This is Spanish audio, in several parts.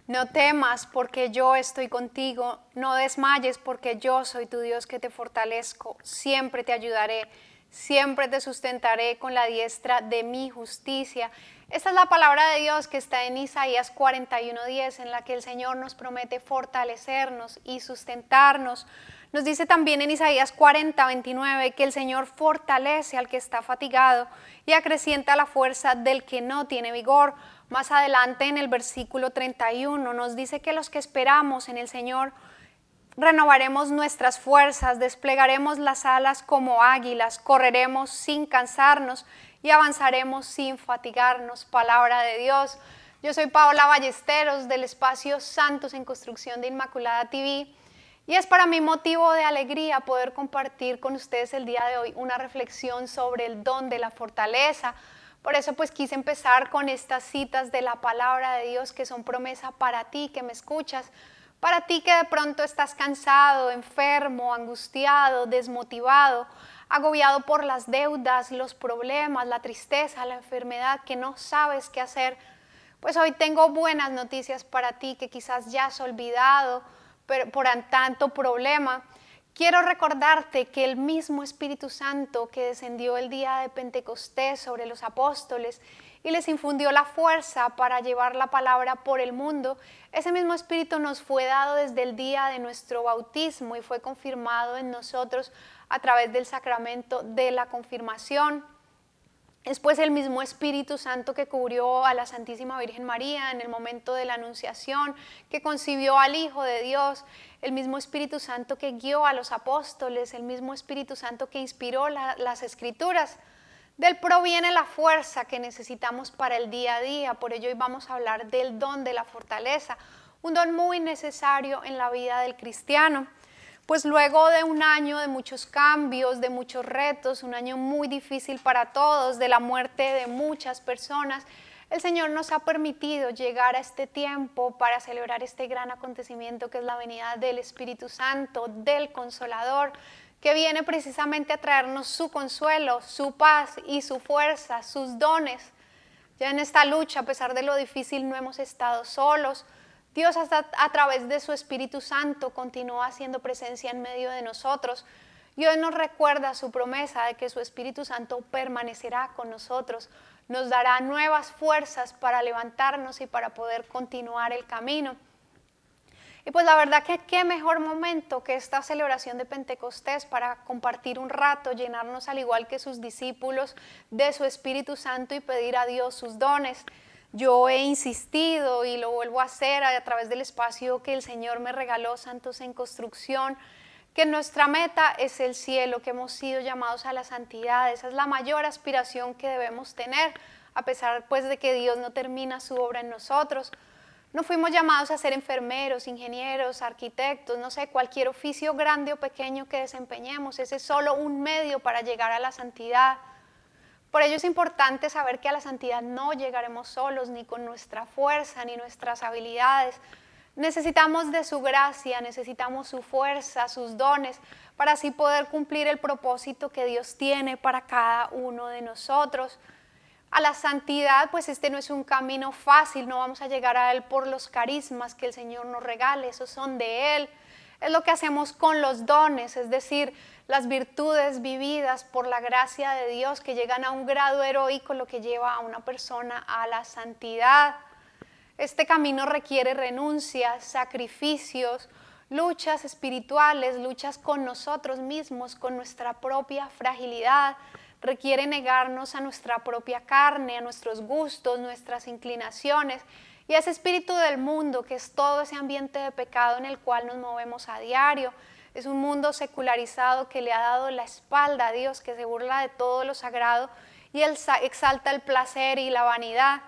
No temas porque yo estoy contigo, no desmayes porque yo soy tu Dios que te fortalezco, siempre te ayudaré, siempre te sustentaré con la diestra de mi justicia. Esta es la palabra de Dios que está en Isaías 41:10, en la que el Señor nos promete fortalecernos y sustentarnos. Nos dice también en Isaías 40:29 que el Señor fortalece al que está fatigado y acrecienta la fuerza del que no tiene vigor. Más adelante en el versículo 31 nos dice que los que esperamos en el Señor renovaremos nuestras fuerzas, desplegaremos las alas como águilas, correremos sin cansarnos y avanzaremos sin fatigarnos. Palabra de Dios. Yo soy Paola Ballesteros del espacio Santos en Construcción de Inmaculada TV y es para mí motivo de alegría poder compartir con ustedes el día de hoy una reflexión sobre el don de la fortaleza. Por eso pues quise empezar con estas citas de la palabra de Dios que son promesa para ti que me escuchas, para ti que de pronto estás cansado, enfermo, angustiado, desmotivado, agobiado por las deudas, los problemas, la tristeza, la enfermedad, que no sabes qué hacer. Pues hoy tengo buenas noticias para ti que quizás ya has olvidado por tanto problema. Quiero recordarte que el mismo Espíritu Santo que descendió el día de Pentecostés sobre los apóstoles y les infundió la fuerza para llevar la palabra por el mundo, ese mismo Espíritu nos fue dado desde el día de nuestro bautismo y fue confirmado en nosotros a través del sacramento de la confirmación. Es pues el mismo Espíritu Santo que cubrió a la Santísima Virgen María en el momento de la Anunciación, que concibió al Hijo de Dios, el mismo Espíritu Santo que guió a los apóstoles, el mismo Espíritu Santo que inspiró las Escrituras. Del proviene la fuerza que necesitamos para el día a día. Por ello hoy vamos a hablar del don de la fortaleza, un don muy necesario en la vida del cristiano. Pues luego de un año de muchos cambios, de muchos retos, un año muy difícil para todos, de la muerte de muchas personas, el Señor nos ha permitido llegar a este tiempo para celebrar este gran acontecimiento que es la venida del Espíritu Santo, del Consolador, que viene precisamente a traernos su consuelo, su paz y su fuerza, sus dones. Ya en esta lucha, a pesar de lo difícil, no hemos estado solos. Dios a través de su Espíritu Santo continúa haciendo presencia en medio de nosotros y hoy nos recuerda su promesa de que su Espíritu Santo permanecerá con nosotros, nos dará nuevas fuerzas para levantarnos y para poder continuar el camino. Y pues la verdad que qué mejor momento que esta celebración de Pentecostés para compartir un rato, llenarnos al igual que sus discípulos de su Espíritu Santo y pedir a Dios sus dones. Yo he insistido y lo vuelvo a hacer a través del espacio que el Señor me regaló, Santos en Construcción, que nuestra meta es el cielo, que hemos sido llamados a la santidad. Esa es la mayor aspiración que debemos tener, a pesar pues de que Dios no termina su obra en nosotros. No fuimos llamados a ser enfermeros, ingenieros, arquitectos, no sé, cualquier oficio grande o pequeño que desempeñemos. Ese es solo un medio para llegar a la santidad. Por ello es importante saber que a la santidad no llegaremos solos, ni con nuestra fuerza, ni nuestras habilidades. Necesitamos de su gracia, necesitamos su fuerza, sus dones, para así poder cumplir el propósito que Dios tiene para cada uno de nosotros. A la santidad, pues este no es un camino fácil, no vamos a llegar a Él por los carismas que el Señor nos regale, esos son de Él. Es lo que hacemos con los dones, es decir, las virtudes vividas por la gracia de Dios que llegan a un grado heroico, lo que lleva a una persona a la santidad. Este camino requiere renuncias, sacrificios, luchas espirituales, luchas con nosotros mismos, con nuestra propia fragilidad. Requiere negarnos a nuestra propia carne, a nuestros gustos, nuestras inclinaciones y a ese espíritu del mundo que es todo ese ambiente de pecado en el cual nos movemos a diario. Es un mundo secularizado que le ha dado la espalda a Dios, que se burla de todo lo sagrado y él exalta el placer y la vanidad.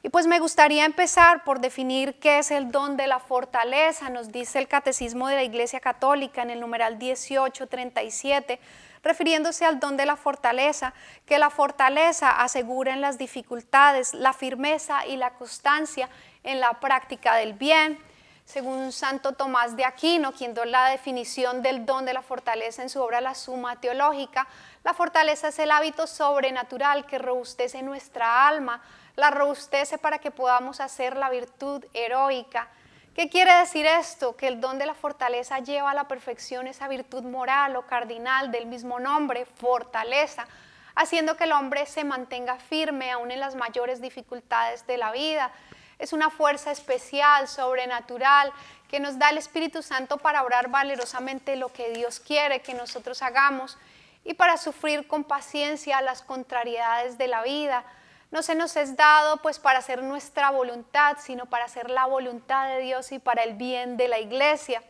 Y pues me gustaría empezar por definir qué es el don de la fortaleza. Nos dice el Catecismo de la Iglesia Católica en el numeral 1837, refiriéndose al don de la fortaleza, que la fortaleza asegura en las dificultades la firmeza y la constancia en la práctica del bien. Según Santo Tomás de Aquino, quien dio la definición del don de la fortaleza en su obra La Suma Teológica, la fortaleza es el hábito sobrenatural que robustece nuestra alma, la robustece para que podamos hacer la virtud heroica. ¿Qué quiere decir esto? Que el don de la fortaleza lleva a la perfección esa virtud moral o cardinal del mismo nombre, fortaleza, haciendo que el hombre se mantenga firme aún en las mayores dificultades de la vida. Es una fuerza especial, sobrenatural, que nos da el Espíritu Santo para obrar valerosamente lo que Dios quiere que nosotros hagamos y para sufrir con paciencia las contrariedades de la vida. No se nos es dado pues para hacer nuestra voluntad, sino para hacer la voluntad de Dios y para el bien de la iglesia.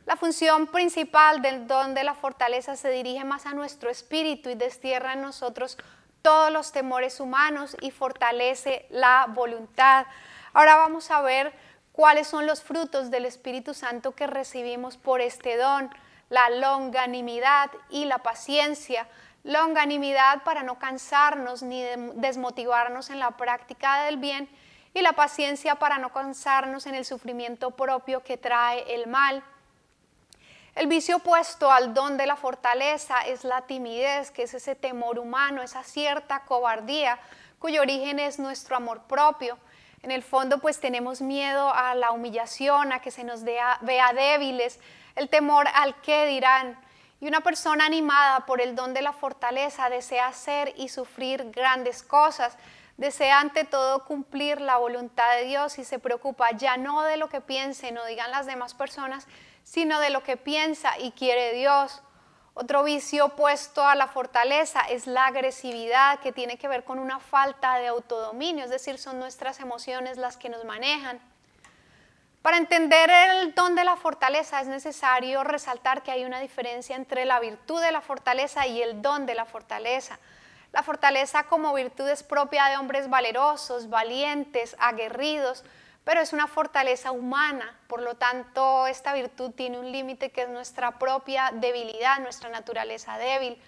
La función principal del don de la fortaleza se dirige más a nuestro espíritu y destierra en nosotros todos los temores humanos y fortalece la voluntad. Ahora vamos a ver cuáles son los frutos del Espíritu Santo que recibimos por este don: la longanimidad y la paciencia. Longanimidad para no cansarnos ni desmotivarnos en la práctica del bien, y la paciencia para no cansarnos en el sufrimiento propio que trae el mal. El vicio opuesto al don de la fortaleza es la timidez, que es ese temor humano, esa cierta cobardía cuyo origen es nuestro amor propio. En el fondo pues tenemos miedo a la humillación, a que se nos vea débiles, el temor al qué dirán. Y una persona animada por el don de la fortaleza desea hacer y sufrir grandes cosas, desea ante todo cumplir la voluntad de Dios y se preocupa ya no de lo que piensen o digan las demás personas, sino de lo que piensa y quiere Dios. Otro vicio opuesto a la fortaleza es la agresividad, que tiene que ver con una falta de autodominio, es decir, son nuestras emociones las que nos manejan. Para entender el don de la fortaleza es necesario resaltar que hay una diferencia entre la virtud de la fortaleza y el don de la fortaleza. La fortaleza como virtud es propia de hombres valerosos, valientes, aguerridos, pero es una fortaleza humana. Por lo tanto, esta virtud tiene un límite que es nuestra propia debilidad, nuestra naturaleza débil.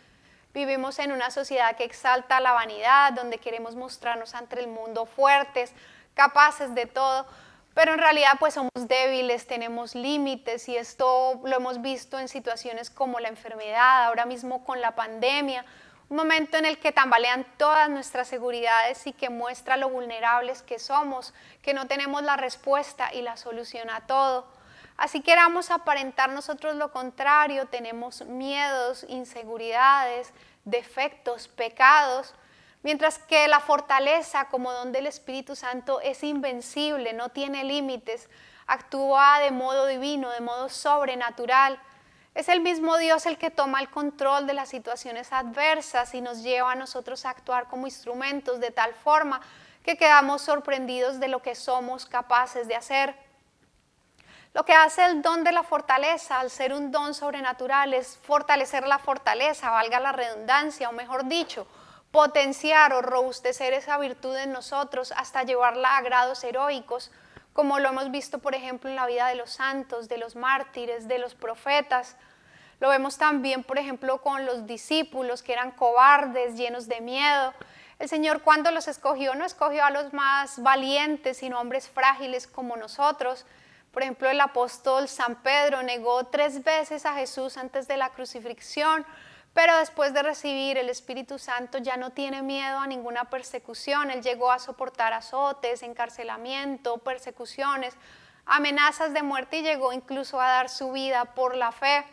Vivimos en una sociedad que exalta la vanidad, donde queremos mostrarnos ante el mundo fuertes, capaces de todo, pero en realidad pues somos débiles, tenemos límites, y esto lo hemos visto en situaciones como la enfermedad, ahora mismo con la pandemia, un momento en el que tambalean todas nuestras seguridades y que muestra lo vulnerables que somos, que no tenemos la respuesta y la solución a todo. Así queramos aparentar nosotros lo contrario, tenemos miedos, inseguridades, defectos, pecados, mientras que la fortaleza como don del Espíritu Santo es invencible, no tiene límites, actúa de modo divino, de modo sobrenatural. Es el mismo Dios el que toma el control de las situaciones adversas y nos lleva a nosotros a actuar como instrumentos de tal forma que quedamos sorprendidos de lo que somos capaces de hacer. Lo que hace el don de la fortaleza, al ser un don sobrenatural, es fortalecer la fortaleza, valga la redundancia, o mejor dicho, potenciar o robustecer esa virtud en nosotros hasta llevarla a grados heroicos, como lo hemos visto por ejemplo en la vida de los santos, de los mártires, de los profetas. Lo vemos también por ejemplo con los discípulos que eran cobardes, llenos de miedo. El Señor, cuando los escogió, no escogió a los más valientes, sino hombres frágiles como nosotros. Por ejemplo, el apóstol San Pedro negó 3 veces a Jesús antes de la crucifixión, pero después de recibir el Espíritu Santo ya no tiene miedo a ninguna persecución. Él llegó a soportar azotes, encarcelamiento, persecuciones, amenazas de muerte, y llegó incluso a dar su vida por la fe.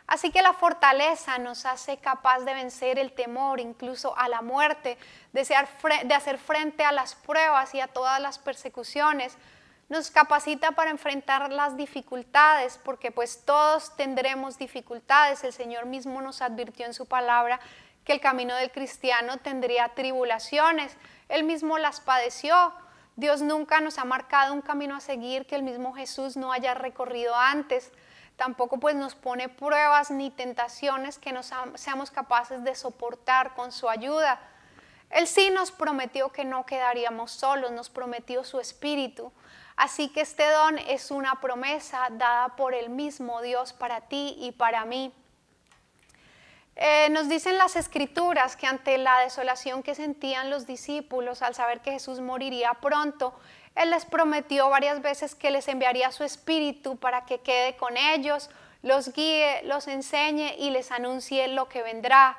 Así que la fortaleza nos hace capaz de vencer el temor, incluso a la muerte, de hacer frente a las pruebas y a todas las persecuciones. Nos capacita para enfrentar las dificultades, porque pues todos tendremos dificultades. El Señor mismo nos advirtió en su palabra que el camino del cristiano tendría tribulaciones. Él mismo las padeció. Dios nunca nos ha marcado un camino a seguir que el mismo Jesús no haya recorrido antes. Tampoco pues nos pone pruebas ni tentaciones que no seamos capaces de soportar con su ayuda. Él sí nos prometió que no quedaríamos solos, nos prometió su Espíritu. Así que este don es una promesa dada por el mismo Dios para ti y para mí. Nos dicen las Escrituras que ante la desolación que sentían los discípulos al saber que Jesús moriría pronto, Él les prometió varias veces que les enviaría su Espíritu para que quede con ellos, los guíe, los enseñe y les anuncie lo que vendrá.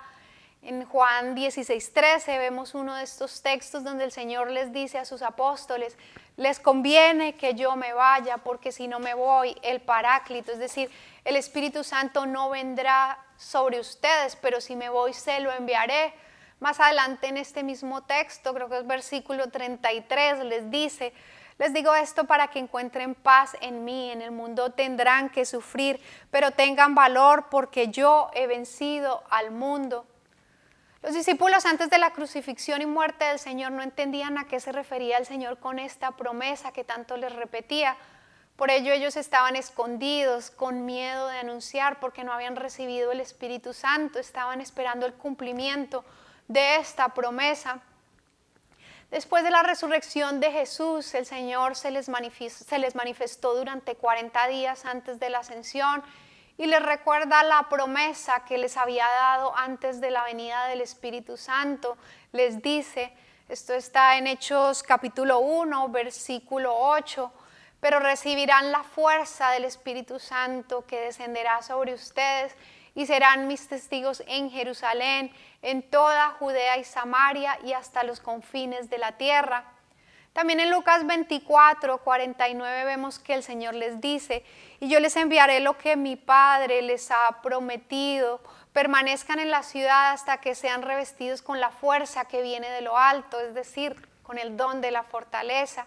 En Juan 16:13 vemos uno de estos textos donde el Señor les dice a sus apóstoles, les conviene que yo me vaya porque si no me voy, el Paráclito, es decir, el Espíritu Santo no vendrá sobre ustedes, pero si me voy se lo enviaré. Más adelante en este mismo texto, creo que es versículo 33, les dice, les digo esto para que encuentren paz en mí, en el mundo tendrán que sufrir, pero tengan valor porque yo he vencido al mundo. Los discípulos antes de la crucifixión y muerte del Señor no entendían a qué se refería el Señor con esta promesa que tanto les repetía. Por ello ellos estaban escondidos, con miedo de anunciar, porque no habían recibido el Espíritu Santo, estaban esperando el cumplimiento de esta promesa. Después de la resurrección de Jesús, el Señor se les manifestó durante 40 días antes de la ascensión y les recuerda la promesa que les había dado antes de la venida del Espíritu Santo. Les dice, esto está en Hechos capítulo 1, versículo 8, pero recibirán la fuerza del Espíritu Santo que descenderá sobre ustedes y serán mis testigos en Jerusalén, en toda Judea y Samaria y hasta los confines de la tierra. También en Lucas 24, 49 vemos que el Señor les dice, y yo les enviaré lo que mi Padre les ha prometido, permanezcan en la ciudad hasta que sean revestidos con la fuerza que viene de lo alto, es decir, con el don de la fortaleza.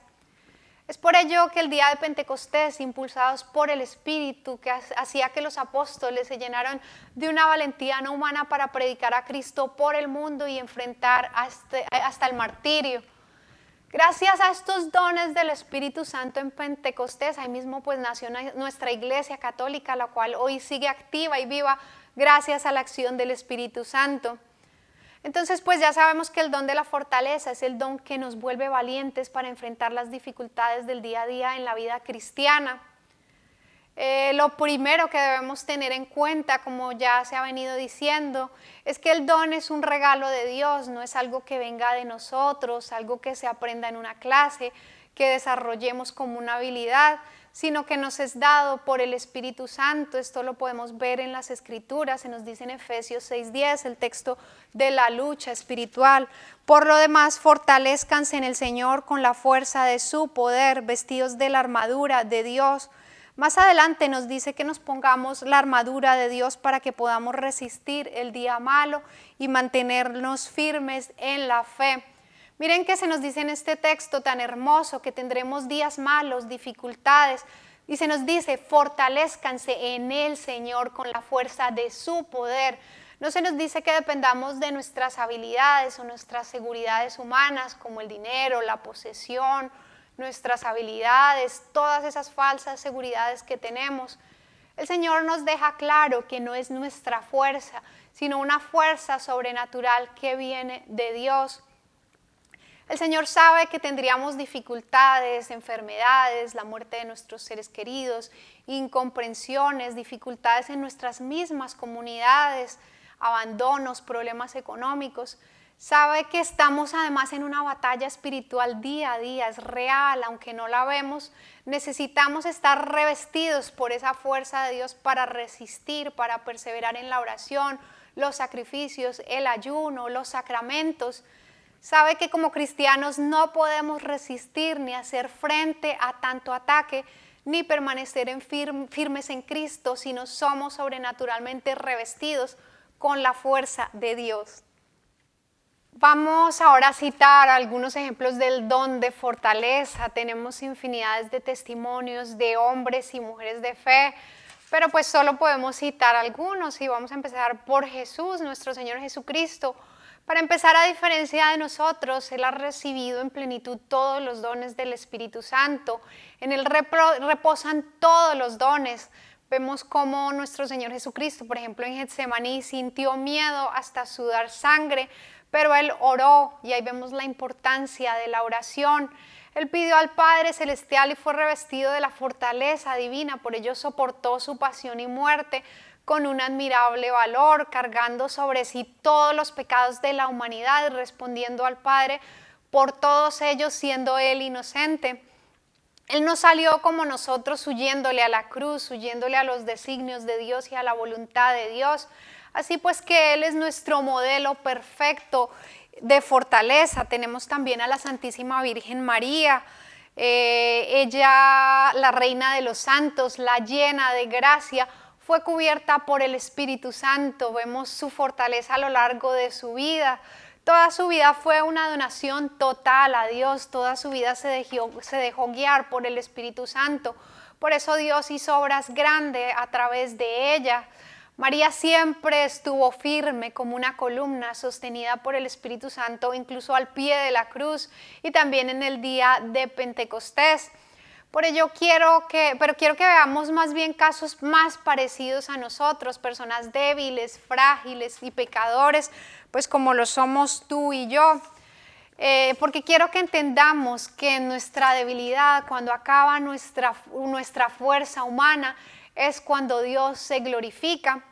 Es por ello que el día de Pentecostés, impulsados por el Espíritu, que hacía que los apóstoles se llenaron de una valentía no humana para predicar a Cristo por el mundo y enfrentar hasta el martirio. Gracias a estos dones del Espíritu Santo en Pentecostés, ahí mismo pues nació nuestra Iglesia Católica, la cual hoy sigue activa y viva gracias a la acción del Espíritu Santo. Entonces pues ya sabemos que el don de la fortaleza es el don que nos vuelve valientes para enfrentar las dificultades del día a día en la vida cristiana. Lo primero que debemos tener en cuenta, como ya se ha venido diciendo, es que el don es un regalo de Dios, no es algo que venga de nosotros, algo que se aprenda en una clase, que desarrollemos como una habilidad, sino que nos es dado por el Espíritu Santo. Esto lo podemos ver en las Escrituras, se nos dice en Efesios 6:10, el texto de la lucha espiritual. Por lo demás, fortalezcanse en el Señor con la fuerza de su poder, vestidos de la armadura de Dios. Más adelante nos dice que nos pongamos la armadura de Dios para que podamos resistir el día malo y mantenernos firmes en la fe. Miren que se nos dice en este texto tan hermoso que tendremos días malos, dificultades, y se nos dice fortalezcanse en el Señor con la fuerza de su poder. No se nos dice que dependamos de nuestras habilidades o nuestras seguridades humanas como el dinero, la posesión, nuestras habilidades, todas esas falsas seguridades que tenemos. El Señor nos deja claro que no es nuestra fuerza, sino una fuerza sobrenatural que viene de Dios. El Señor sabe que tendríamos dificultades, enfermedades, la muerte de nuestros seres queridos, incomprensiones, dificultades en nuestras mismas comunidades, abandonos, problemas económicos. Sabe que estamos además en una batalla espiritual día a día, es real, aunque no la vemos. Necesitamos estar revestidos por esa fuerza de Dios para resistir, para perseverar en la oración, los sacrificios, el ayuno, los sacramentos. Sabe que como cristianos no podemos resistir ni hacer frente a tanto ataque, ni permanecer firmes en Cristo, sino somos sobrenaturalmente revestidos con la fuerza de Dios. Vamos ahora a citar algunos ejemplos del don de fortaleza. Tenemos infinidades de testimonios de hombres y mujeres de fe, pero pues solo podemos citar algunos y vamos a empezar por Jesús, nuestro Señor Jesucristo. Para empezar, a diferencia de nosotros, Él ha recibido en plenitud todos los dones del Espíritu Santo. En Él reposan todos los dones. Vemos cómo nuestro Señor Jesucristo, por ejemplo, en Getsemaní sintió miedo hasta sudar sangre, pero Él oró y ahí vemos la importancia de la oración. Él pidió al Padre Celestial y fue revestido de la fortaleza divina, por ello soportó su pasión y muerte con un admirable valor, cargando sobre sí todos los pecados de la humanidad y respondiendo al Padre por todos ellos, siendo Él inocente. Él no salió como nosotros huyéndole a la cruz, huyéndole a los designios de Dios y a la voluntad de Dios. Así pues que Él es nuestro modelo perfecto de fortaleza. Tenemos también a la Santísima Virgen María, ella, la Reina de los Santos, la llena de gracia, fue cubierta por el Espíritu Santo. Vemos su fortaleza a lo largo de su vida. Toda su vida fue una donación total a Dios, toda su vida se dejó guiar por el Espíritu Santo. Por eso Dios hizo obras grandes a través de ella. María siempre estuvo firme como una columna sostenida por el Espíritu Santo, incluso al pie de la cruz y también en el día de Pentecostés. Por ello quiero que veamos más bien casos más parecidos a nosotros, personas débiles, frágiles y pecadores, pues como lo somos tú y yo. Porque quiero que entendamos que en nuestra debilidad, cuando acaba nuestra fuerza humana, es cuando Dios se glorifica.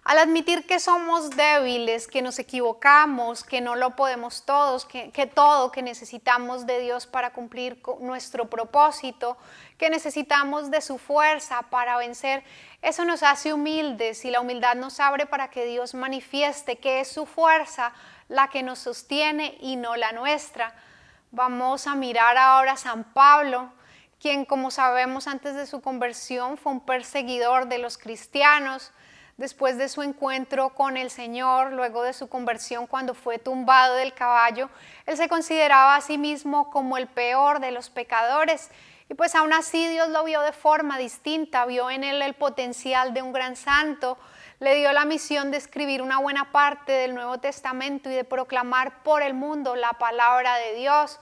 Al admitir que somos débiles, que nos equivocamos, que no lo podemos todos, que necesitamos de Dios para cumplir nuestro propósito, que necesitamos de su fuerza para vencer, eso nos hace humildes y la humildad nos abre para que Dios manifieste que es su fuerza la que nos sostiene y no la nuestra. Vamos a mirar ahora a San Pablo, quien, como sabemos, antes de su conversión fue un perseguidor de los cristianos. Después de su encuentro con el Señor, luego de su conversión cuando fue tumbado del caballo, él se consideraba a sí mismo como el peor de los pecadores y pues aún así Dios lo vio de forma distinta, vio en él el potencial de un gran santo, le dio la misión de escribir una buena parte del Nuevo Testamento y de proclamar por el mundo la palabra de Dios.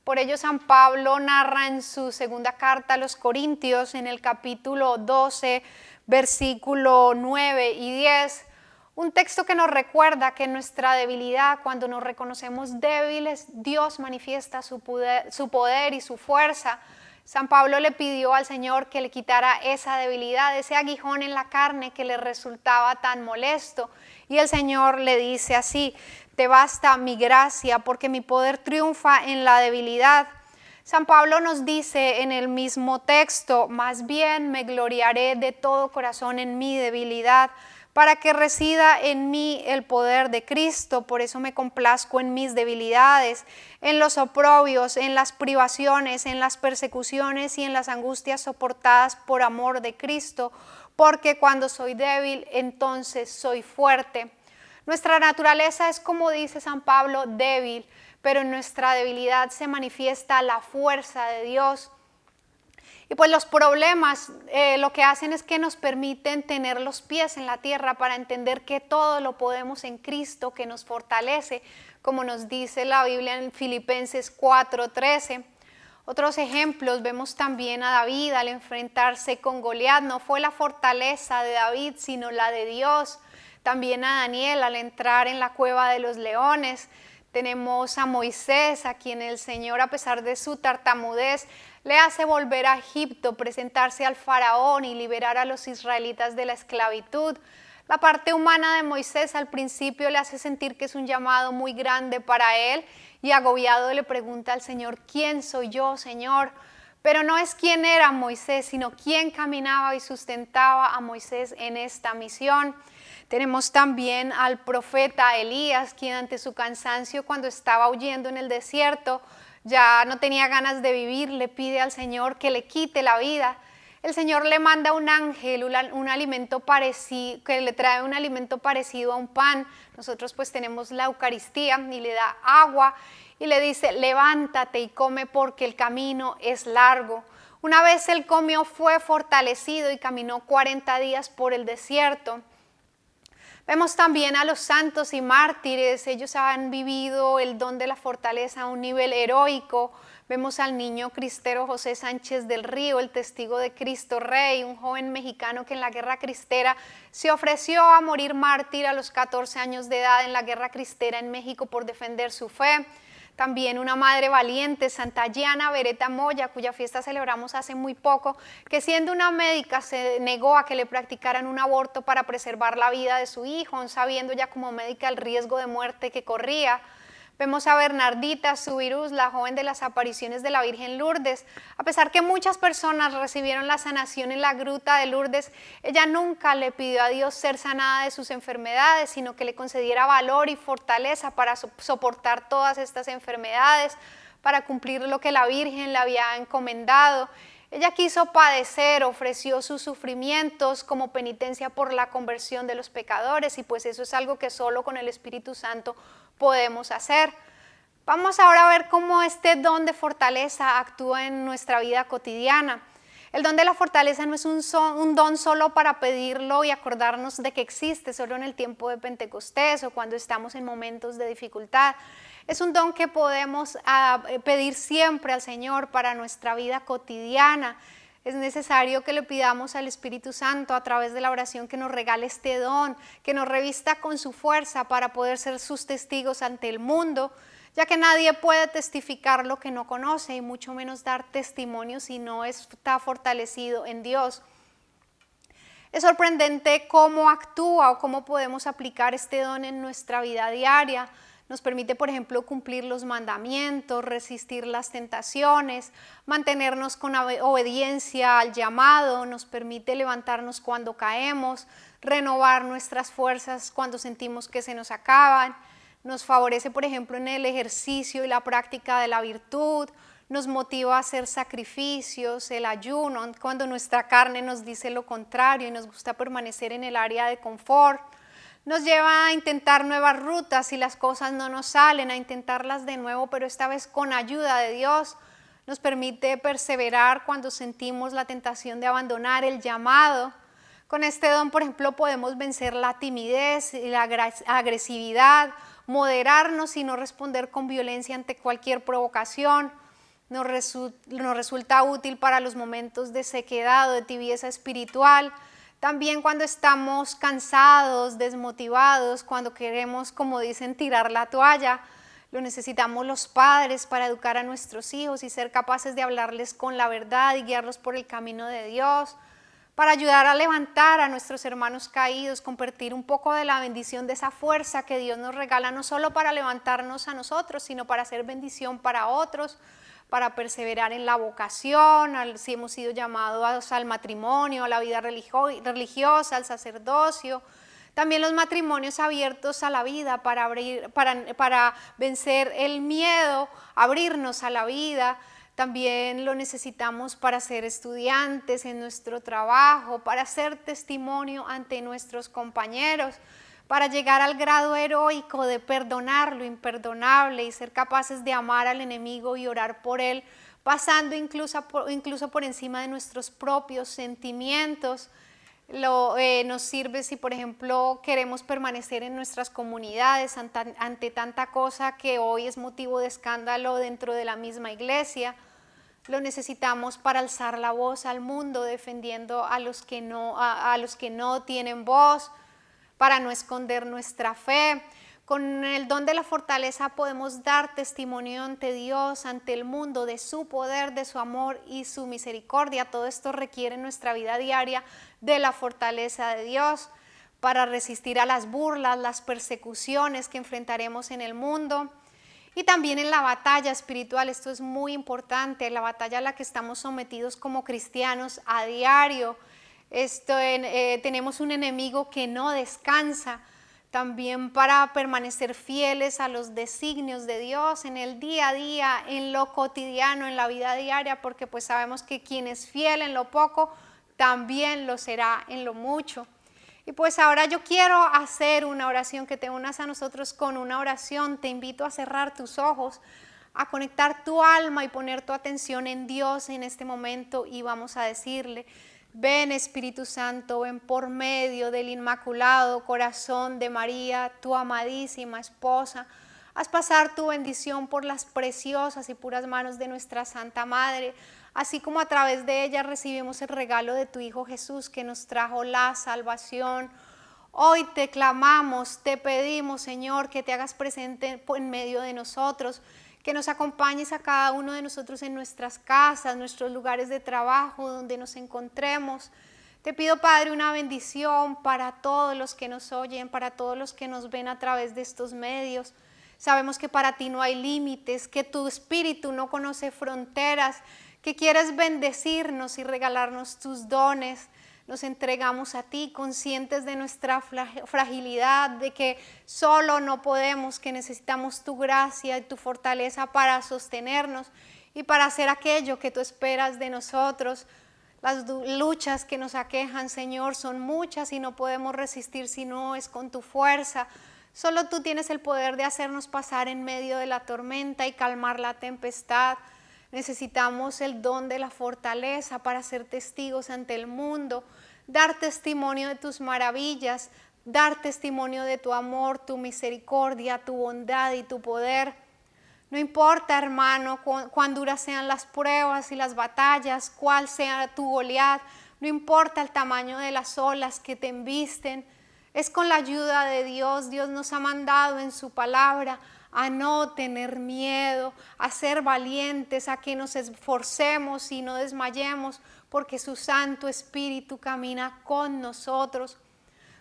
Por ello San Pablo narra en su segunda carta a los Corintios, en el capítulo 12, versículo 9 y 10, un texto que nos recuerda que en nuestra debilidad, cuando nos reconocemos débiles, Dios manifiesta su poder y su fuerza. San Pablo le pidió al Señor que le quitara esa debilidad, ese aguijón en la carne que le resultaba tan molesto. Y el Señor le dice así: te basta mi gracia, porque mi poder triunfa en la debilidad. San Pablo nos dice en el mismo texto: más bien me gloriaré de todo corazón en mi debilidad, para que resida en mí el poder de Cristo. Por eso me complazco en mis debilidades, en los oprobios, en las privaciones, en las persecuciones y en las angustias soportadas por amor de Cristo, porque cuando soy débil, entonces soy fuerte. Nuestra naturaleza es, como dice San Pablo, débil, pero en nuestra debilidad se manifiesta la fuerza de Dios. Y pues los problemas lo que hacen es que nos permiten tener los pies en la tierra para entender que todo lo podemos en Cristo, que nos fortalece, como nos dice la Biblia en Filipenses 4:13. Otros ejemplos, vemos también a David al enfrentarse con Goliat. No fue la fortaleza de David, sino la de Dios. También a Daniel al entrar en la cueva de los leones. Tenemos a Moisés, a quien el Señor, a pesar de su tartamudez, le hace volver a Egipto, presentarse al faraón y liberar a los israelitas de la esclavitud. La parte humana de Moisés al principio le hace sentir que es un llamado muy grande para él y agobiado le pregunta al Señor: ¿quién soy yo, Señor? Pero no es quién era Moisés, sino quién caminaba y sustentaba a Moisés en esta misión. Tenemos también al profeta Elías, quien ante su cansancio cuando estaba huyendo en el desierto, ya no tenía ganas de vivir, le pide al Señor que le quite la vida. El Señor le manda un ángel, un alimento parecido, que le trae un alimento parecido a un pan. Nosotros pues tenemos la Eucaristía y le da agua y le dice: levántate y come porque el camino es largo. Una vez él comió, fue fortalecido y caminó 40 días por el desierto. Vemos también a los santos y mártires. Ellos han vivido el don de la fortaleza a un nivel heroico. Vemos al niño cristero José Sánchez del Río, el testigo de Cristo Rey, un joven mexicano que en la guerra cristera se ofreció a morir mártir a los 14 años de edad en la guerra cristera en México por defender su fe. También una madre valiente, Santa Yana Beretta Moya, cuya fiesta celebramos hace muy poco, que siendo una médica se negó a que le practicaran un aborto para preservar la vida de su hijo, sabiendo ya como médica el riesgo de muerte que corría. Vemos a Bernardita Subirús, la joven de las apariciones de la Virgen Lourdes. A pesar que muchas personas recibieron la sanación en la gruta de Lourdes, ella nunca le pidió a Dios ser sanada de sus enfermedades, sino que le concediera valor y fortaleza para soportar todas estas enfermedades, para cumplir lo que la Virgen le había encomendado. Ella quiso padecer, ofreció sus sufrimientos como penitencia por la conversión de los pecadores, y pues eso es algo que solo con el Espíritu Santo podemos hacer. Vamos ahora a ver cómo este don de fortaleza actúa en nuestra vida cotidiana. El don de la fortaleza no es un don solo para pedirlo y acordarnos de que existe solo en el tiempo de Pentecostés o cuando estamos en momentos de dificultad. Es un don que podemos pedir siempre al Señor para nuestra vida cotidiana. Es necesario que le pidamos al Espíritu Santo a través de la oración que nos regale este don, que nos revista con su fuerza para poder ser sus testigos ante el mundo, ya que nadie puede testificar lo que no conoce y mucho menos dar testimonio si no está fortalecido en Dios. Es sorprendente cómo actúa o cómo podemos aplicar este don en nuestra vida diaria. Nos permite, por ejemplo, cumplir los mandamientos, resistir las tentaciones, mantenernos con obediencia al llamado, nos permite levantarnos cuando caemos, renovar nuestras fuerzas cuando sentimos que se nos acaban, nos favorece, por ejemplo, en el ejercicio y la práctica de la virtud, nos motiva a hacer sacrificios, el ayuno, cuando nuestra carne nos dice lo contrario y nos gusta permanecer en el área de confort. Nos lleva a intentar nuevas rutas si las cosas no nos salen, a intentarlas de nuevo, pero esta vez con ayuda de Dios. Nos permite perseverar cuando sentimos la tentación de abandonar el llamado. Con este don, por ejemplo, podemos vencer la timidez y la agresividad, moderarnos y no responder con violencia ante cualquier provocación. Nos resulta útil para los momentos de sequedad o de tibieza espiritual. También cuando estamos cansados, desmotivados, cuando queremos, como dicen, tirar la toalla, lo necesitamos los padres para educar a nuestros hijos y ser capaces de hablarles con la verdad y guiarlos por el camino de Dios, para ayudar a levantar a nuestros hermanos caídos, compartir un poco de la bendición de esa fuerza que Dios nos regala, no solo para levantarnos a nosotros, sino para hacer bendición para otros, para perseverar en la vocación, si hemos sido llamados al matrimonio, a la vida religiosa, al sacerdocio. También los matrimonios abiertos a la vida para vencer el miedo, abrirnos a la vida. También lo necesitamos para ser estudiantes en nuestro trabajo, para ser testimonio ante nuestros compañeros, para llegar al grado heroico de perdonar lo imperdonable y ser capaces de amar al enemigo y orar por él, pasando incluso por encima de nuestros propios sentimientos. Nos sirve si, por ejemplo, queremos permanecer en nuestras comunidades ante tanta cosa que hoy es motivo de escándalo dentro de la misma iglesia. Lo necesitamos para alzar la voz al mundo, defendiendo a los que no tienen voz, para no esconder nuestra fe. Con el don de la fortaleza podemos dar testimonio ante Dios, ante el mundo, de su poder, de su amor y su misericordia. Todo esto requiere en nuestra vida diaria de la fortaleza de Dios para resistir a las burlas, las persecuciones que enfrentaremos en el mundo. Y también en la batalla espiritual, esto es muy importante, la batalla a la que estamos sometidos como cristianos a diario. Tenemos un enemigo que no descansa, también para permanecer fieles a los designios de Dios en el día a día, en lo cotidiano, en la vida diaria, porque pues sabemos que quien es fiel en lo poco, también lo será en lo mucho. Y pues ahora yo quiero hacer una oración, que te unas a nosotros con una oración. Te invito a cerrar tus ojos, a conectar tu alma y poner tu atención en Dios en este momento, y vamos a decirle: ven Espíritu Santo, ven por medio del Inmaculado Corazón de María, tu amadísima esposa. Haz pasar tu bendición por las preciosas y puras manos de nuestra Santa Madre, así como a través de ella recibimos el regalo de tu Hijo Jesús, que nos trajo la salvación. Hoy te clamamos, te pedimos, Señor, que te hagas presente en medio de nosotros, que nos acompañes a cada uno de nosotros en nuestras casas, nuestros lugares de trabajo, donde nos encontremos. Te pido, Padre, una bendición para todos los que nos oyen, para todos los que nos ven a través de estos medios. Sabemos que para ti no hay límites, que tu espíritu no conoce fronteras, que quieres bendecirnos y regalarnos tus dones. Nos entregamos a ti, conscientes de nuestra fragilidad, de que solo no podemos, que necesitamos tu gracia y tu fortaleza para sostenernos y para hacer aquello que tú esperas de nosotros. Las luchas que nos aquejan, Señor, son muchas y no podemos resistir si no es con tu fuerza. Solo tú tienes el poder de hacernos pasar en medio de la tormenta y calmar la tempestad. Necesitamos el don de la fortaleza para ser testigos ante el mundo, dar testimonio de tus maravillas, dar testimonio de tu amor, tu misericordia, tu bondad y tu poder. No importa, hermano, cuán duras sean las pruebas y las batallas, cuál sea tu Goliat, no importa el tamaño de las olas que te embisten, es con la ayuda de Dios. Dios nos ha mandado en su palabra a no tener miedo, a ser valientes, a que nos esforcemos y no desmayemos, porque su Santo Espíritu camina con nosotros.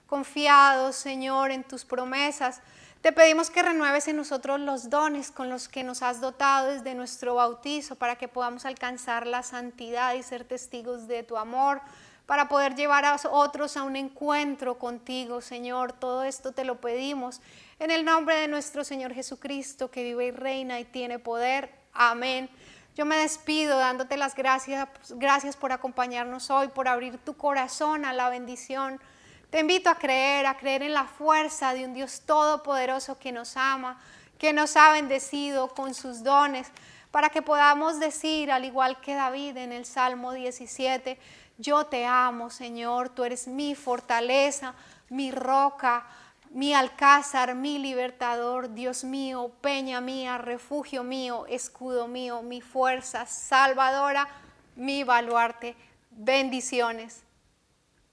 Confiados, Señor, en tus promesas, te pedimos que renueves en nosotros los dones con los que nos has dotado desde nuestro bautizo, para que podamos alcanzar la santidad y ser testigos de tu amor, para poder llevar a otros a un encuentro contigo, Señor. Todo esto te lo pedimos en el nombre de nuestro Señor Jesucristo, que vive y reina y tiene poder. Amén. Yo me despido dándote las gracias por acompañarnos hoy, por abrir tu corazón a la bendición. Te invito a creer en la fuerza de un Dios todopoderoso que nos ama, que nos ha bendecido con sus dones, para que podamos decir, al igual que David en el Salmo 17, yo te amo, Señor, tú eres mi fortaleza, mi roca, mi alcázar, mi libertador, Dios mío, peña mía, refugio mío, escudo mío, mi fuerza salvadora, mi baluarte. Bendiciones.